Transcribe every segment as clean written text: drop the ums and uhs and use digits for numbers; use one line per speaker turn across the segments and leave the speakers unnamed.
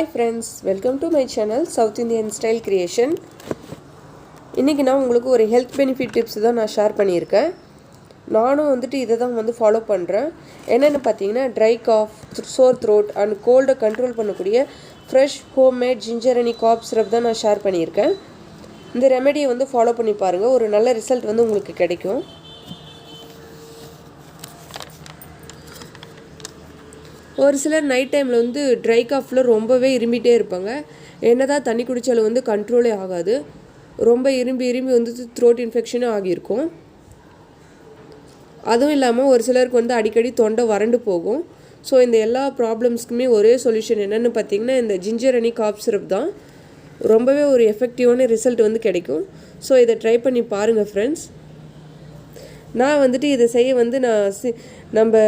Hi friends, welcome to my channel South Indian Style Creation. இன்னைக்கு நான் உங்களுக்கு ஒரு ஹெல்த் பெனிஃபிட் டிப்ஸ் தான் நான் ஷேர் பண்ணியிருக்கேன். நானும் இதை தான் ஃபாலோ பண்ணுறேன். என்னென்னு பார்த்தீங்கன்னா dry cough, sore throat and கோல்டை கண்ட்ரோல் பண்ணக்கூடிய fresh homemade ginger honey cough syrup தான் நான் ஷேர் பண்ணியிருக்கேன். இந்த ரெமெடியை ஃபாலோ பண்ணி பாருங்கள், ஒரு நல்ல ரிசல்ட் உங்களுக்கு கிடைக்கும். ஒரு சிலர் நைட் டைமில் ட்ரை காஃபில் ரொம்பவே இரும்பிகிட்டே இருப்பாங்க. என்னதான் தண்ணி குடித்தாலும் கண்ட்ரோலே ஆகாது. ரொம்ப இரும்பி த்ரோட் இன்ஃபெக்ஷனும் ஆகியிருக்கும். அதுவும் இல்லாமல் ஒரு சிலருக்கு அடிக்கடி தொண்டை வறண்டு போகும். ஸோ இந்த எல்லா ப்ராப்ளம்ஸ்க்குமே ஒரே சொல்யூஷன் என்னென்னு பார்த்தீங்கன்னா இந்த ஜிஞ்சர் ஹனி காஃப் சிரப் தான். ரொம்பவே ஒரு எஃபெக்டிவான ரிசல்ட் கிடைக்கும். ஸோ இதை ட்ரை பண்ணி பாருங்கள் ஃப்ரெண்ட்ஸ். நான் இதை செய்ய நம்ம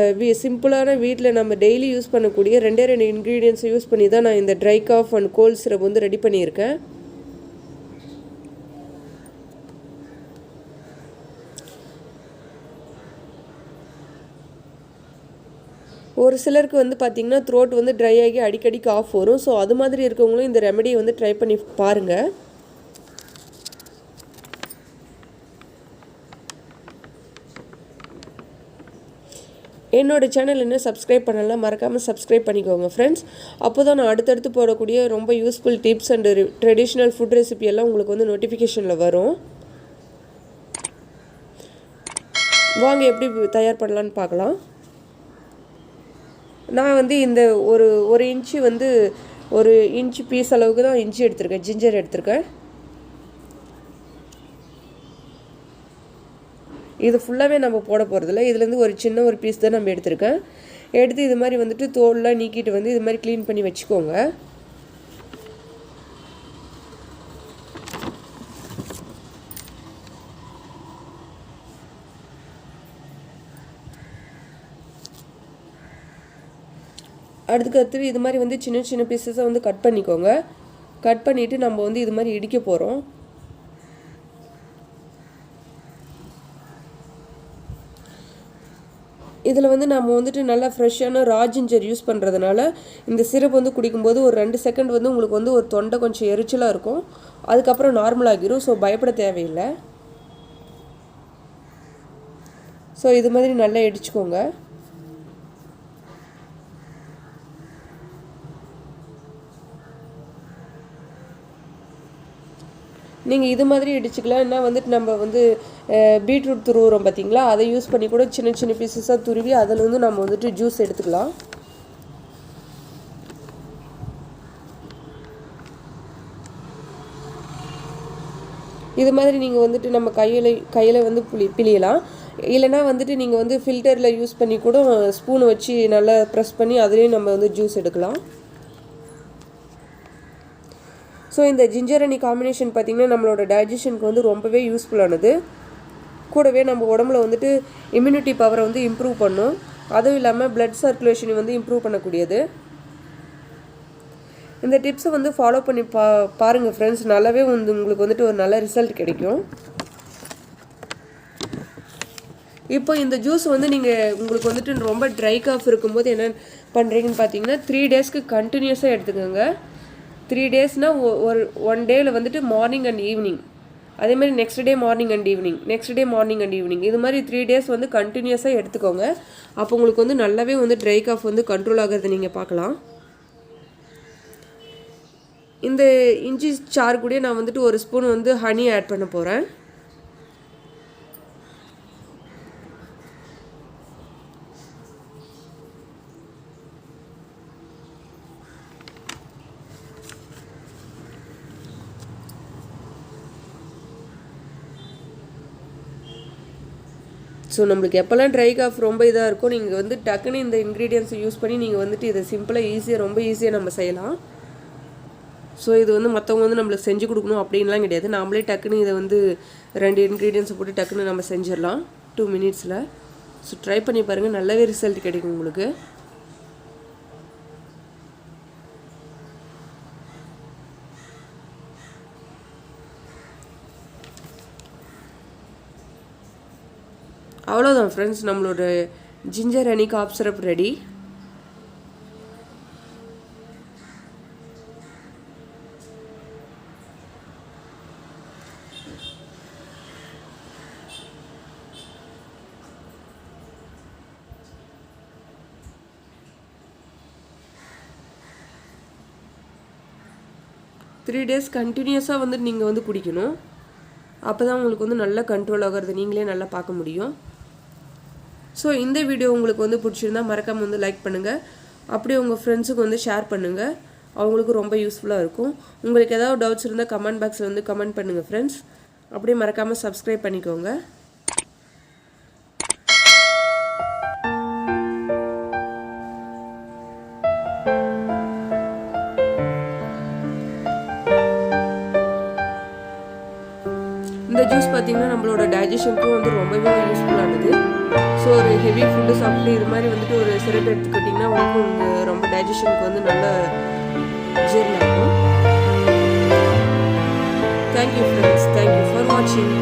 சிம்பிளான வீட்டில் நம்ம டெய்லி யூஸ் பண்ணக்கூடிய ரெண்டே இன்க்ரீடியன்ஸை யூஸ் பண்ணி தான் நான் இந்த dry cough and cold syrup ready பண்ணியிருக்கேன். ஒரு சிலருக்கு பார்த்திங்கன்னா த்ரோட் ட்ரை ஆகி அடிக்கடி காஃப் வரும். ஸோ அது மாதிரி இருக்கவங்களும் இந்த ரெமெடியை ட்ரை பண்ணி பாருங்கள். என்னோட சேனல் இன்னும் சப்ஸ்கிரைப் பண்ணலாம், மறக்காமல் சப்ஸ்கிரைப் பண்ணிக்கோங்க ஃப்ரெண்ட்ஸ். அப்போ தான் நான் அடுத்தடுத்து போடக்கூடிய ரொம்ப useful tips and traditional food recipe எல்லாம் உங்களுக்கு நோட்டிஃபிகேஷனில் வரும். வாங்க எப்படி தயார் பண்ணலான்னு பார்க்கலாம். நான் இந்த ஒரு இன்ச்சு ஒரு இன்ச்சு பீஸ் அளவுக்கு தான் இஞ்சி எடுத்திருக்கேன், ஜிஞ்சர் எடுத்திருக்கேன். இது ஃபுல்லாகவே நம்ம போட போகிறதில்ல. இதுலேருந்து ஒரு சின்ன ஒரு பீஸ் தான் நம்ம எடுத்திருக்கேன். எடுத்து இது மாதிரி தோல்லாம் நீக்கிட்டு இது மாதிரி க்ளீன் பண்ணி வச்சுக்கோங்க. அடுத்து இது மாதிரி சின்ன சின்ன பீஸஸை கட் பண்ணிக்கோங்க. கட் பண்ணிவிட்டு நம்ம இது மாதிரி இடிக்க போகிறோம். இதில் நம்ம நல்லா ஃப்ரெஷ்ஷான ரா ஜிஞ்சர் யூஸ் பண்ணுறதுனால இந்த சிரப் குடிக்கும்போது ஒரு 2 செகண்ட் உங்களுக்கு ஒரு தொண்டை கொஞ்சம் எரிச்சலாக இருக்கும். அதுக்கப்புறம் நார்மலாகிடும். ஸோ பயப்பட தேவையில்லை. ஸோ இது மாதிரி நல்லா இடிச்சுக்கோங்க. நீங்கள் இது மாதிரி இடிச்சுக்கலாம். என்ன நம்ம பீட்ரூட் துருவுறோம் பார்த்தீங்களா, அதை யூஸ் பண்ணி கூட சின்ன சின்ன பீசஸாக துருவி அதில் நம்ம ஜூஸ் எடுத்துக்கலாம். இது மாதிரி நீங்கள் நம்ம கையில் பிழியலாம். இல்லைனா நீங்கள் ஃபில்டரில் யூஸ் பண்ணி கூட ஸ்பூனை வச்சு நல்லா ப்ரெஸ் பண்ணி அதுலேயும் நம்ம ஜூஸ் எடுக்கலாம். ஸோ இந்த ஜிஞ்சர் ஹனி காம்பினேஷன் பார்த்திங்கன்னா நம்மளோட டைஜஷனுக்கு ரொம்பவே யூஸ்ஃபுல்லானது. கூடவே நம்ம உடம்புல இம்யூனிட்டி பவரை இம்ப்ரூவ் பண்ணும். அதுவும் இல்லாமல் பிளட் சர்க்குலேஷனை இம்ப்ரூவ் பண்ணக்கூடியது. இந்த டிப்ஸை ஃபாலோ பண்ணி பாருங்கள் ஃப்ரெண்ட்ஸ். நல்லாவே உங்களுக்கு ஒரு நல்ல ரிசல்ட் கிடைக்கும். இப்போ இந்த ஜூஸ் நீங்கள் உங்களுக்கு ரொம்ப ட்ரை காஃப் இருக்கும்போது என்ன பண்ணுறீங்கன்னு பார்த்தீங்கன்னா 3 டேஸ்க்கு கண்டினியூஸாக எடுத்துக்கோங்க. 3 டேஸ்னால் ஒன் டேயில் மார்னிங் அண்ட் ஈவினிங், அதேமாதிரி next day morning and evening, next day morning and evening, இது மாதிரி 3 டேஸ் கண்டினியூஸாக எடுத்துக்கோங்க. அப்போ உங்களுக்கு நல்லாவே ட்ரை காஃப் கண்ட்ரோல் ஆகிறது நீங்கள் பார்க்கலாம். இந்த இஞ்சி சாறு கூட நான் ஒரு ஸ்பூன் ஹனி ஆட் பண்ண போகிறேன். ஸோ நம்மளுக்கு எப்போல்லாம் ட்ரை காஃப் ரொம்ப இதாக இருக்கும், நீங்கள் டக்குன்னு இந்த இன்க்ரீடியன்ஸை யூஸ் பண்ணி நீங்கள் இதை சிம்பிளாக ஈஸியாக ரொம்ப ஈஸியாக நம்ம செய்யலாம். ஸோ இது மற்றவங்க நம்மளுக்கு செஞ்சு கொடுக்கணும் அப்படின்லாம் கிடையாது. நாமளே டக்குன்னு இதை 2 இன்க்ரீடியன்ஸை போட்டு டக்குன்னு நம்ம செஞ்சிடலாம் 2 மினிட்ஸில். ஸோ ட்ரை பண்ணி பாருங்கள், நல்லாவே ரிசல்ட் கிடைக்கும் உங்களுக்கு. அவ்வளோதான் ஃப்ரெண்ட்ஸ், நம்மளோட ginger honey cough syrup ready. 3 days கண்டினியூஸாக வந்து நீங்கள் வந்து குடிக்கணும். அப்போ தான் உங்களுக்கு வந்து நல்லா கண்ட்ரோல் ஆகிறது நீங்களே நல்லா பார்க்க முடியும். ஸோ இந்த வீடியோ உங்களுக்கு வந்து பிடிச்சிருந்தா மறக்காமல் வந்து லைக் பண்ணுங்கள். அப்படியே உங்கள் ஃப்ரெண்ட்ஸுக்கு வந்து ஷேர் பண்ணுங்கள். அவங்களுக்கு ரொம்ப யூஸ்ஃபுல்லாக இருக்கும். உங்களுக்கு ஏதாவது டவுட்ஸ் இருந்தால் கமெண்ட் பாக்ஸில் வந்து கமெண்ட் பண்ணுங்கள் ஃப்ரெண்ட்ஸ். அப்படியே மறக்காமல் சப்ஸ்கிரைப் பண்ணிக்கோங்க. இந்த ஜூஸ் பார்த்திங்கன்னா நம்மளோட டைஜஷனுக்கும் வந்து ரொம்பவே யூஸ்ஃபுல்லானது. ஸோ ஒரு ஹெவி ஃபுட்டு சாப்பிட்டு இது மாதிரி வந்துட்டு ஒரு சிரப் எடுத்துக்கிட்டிங்கன்னா உங்களுக்கு ரொம்ப டைஜஷனுக்கு வந்து நல்ல ஜீரணம் ஆகும். தேங்க்யூ ஃப்ரெண்ட்ஸ், தேங்க்யூ ஃபார் வாட்சிங்.